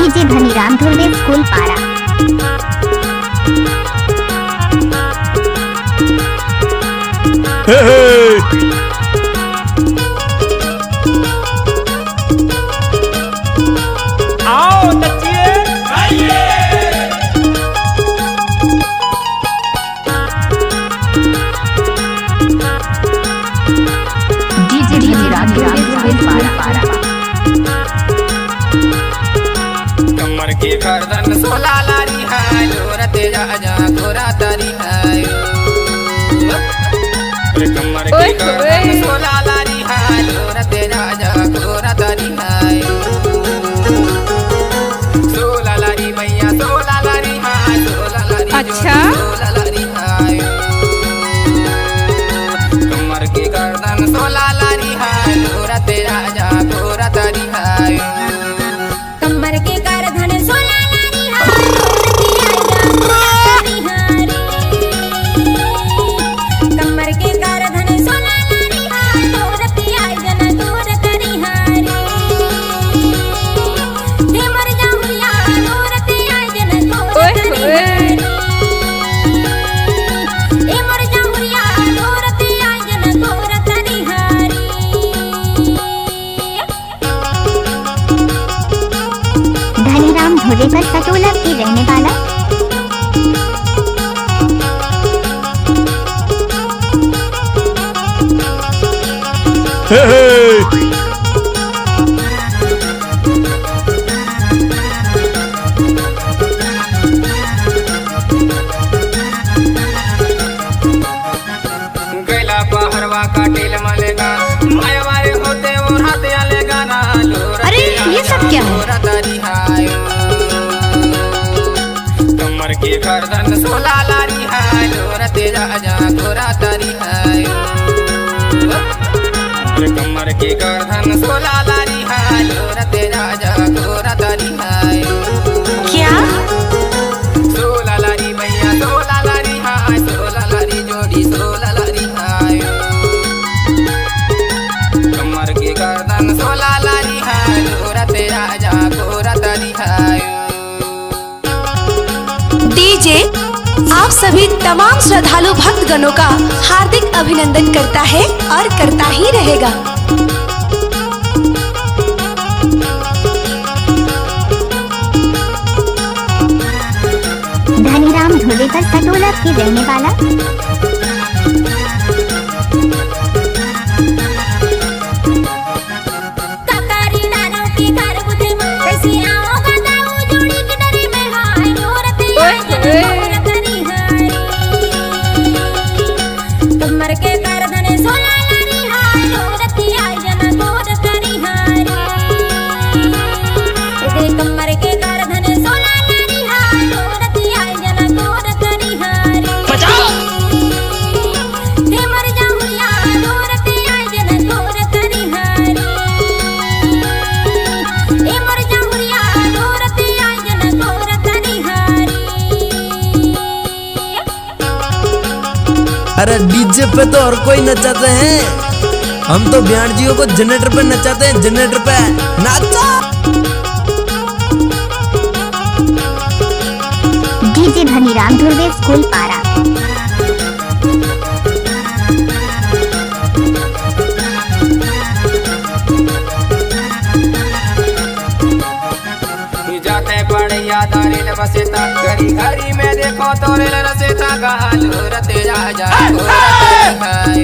DJ Dhaniram Dhurve school पारा। आओ बच्चिए DJ Dhaniram Dhurve school पारा। कमर के गर्दन सोला लारी है लोरते राजा गोरा तारी है कमर के गर्दन सोला लारी है लोरते राजा गोरा तारी है सोला लारी मैया सोला लारी है सोला लारी अच्छा सोला लारी है कमर के गर्दन सोला लारी है लोरते राजा गोरा तारी है कमर के करधन सोला लारी हार लोरती आजा गोरा तारी हारी कमर के करधन सोला लारी हार लोरती आजा न गोरा तारी हारी हे मर जाऊया लोरती आजा न गोरा तारी हारी हे मर जाऊया लोरती आजा न गोरा तारी हारी। धनीराम धुर्वे पर सटोला के रहने वाला। गैला पहरवा काटिल मलेगा माया मारे होते और हाथ आलेगा ना अरे, ये सब क्या है? गोरा तारी हाय कमर के गर्दन सोला लारी हाय लोरते राजा गोरा तारी हाय कमर के गर्दन सोला लारी हाय लोरते राजा गोरा तारी हाय क्या? सोला लारी मैया सोला लारी हाय सोला लारी जोड़ी सोला लारी हाय कमर के गर्दन सोला लारी हाय लोरते राजा गोरा तारी हाय डीजे आप सभी तमाम श्रद्धालु भक्तगणों का हार्दिक अभिनंदन करता है और करता ही रहेगा। धनीराम धुर्वे पर सटोला के रहने वाला। काकारी नारों की घर बुझे कैसी आओ गदाऊ जोड़ी की डरी में हाय लोरते आजा गोरा तारी हारी कमर के करधन सोला लारी हाय लोरती आजा न गोरा तारी हारी दे कमर के करधन सोला लारी हाय लोरती आजा न गोरा तारी हारी हे मर जाऊया लोरते आजा न गोरा तारी हारी हे मर जाऊया लोरते आजा न गोरा तारी हारी। अरे डीजे पे तो और कोई नचाते हैं, हम तो ब्याणजियों को जनरेटर पे नचाते हैं। जनरेटर पे नाचा। डीजे धनीराम धुर्वे स्कूल पारा। जाते पड़िया दारिल बसेता घड़ी घड़ी में देखो तो रेल रसेता गालो रते राजा गोरा तारी हाय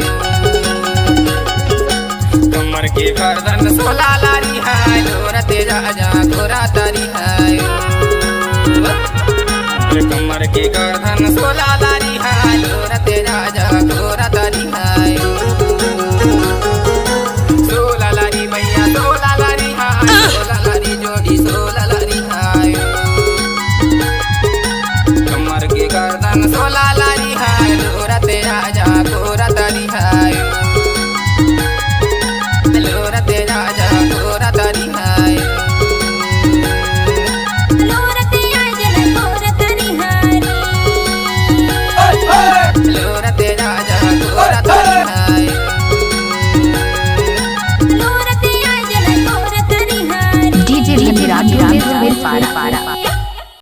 कमर के गर्दन सोला लारी हाय लोरते राजा गोरा तारी हाय कमर के गर्दन सोला लारी हाय लोरते राजा गोरा तारी हाय सोला लारी मैया सोला लारी हाय सोला लारी जोड़ी सोला लारी हाय कमर के गर्दन सोला लारी हाय लोरते राजा गोरा तारी हाय लोरते राजा गोरा तारी हाय लोरते आजा न गोरा तारी हारी पारा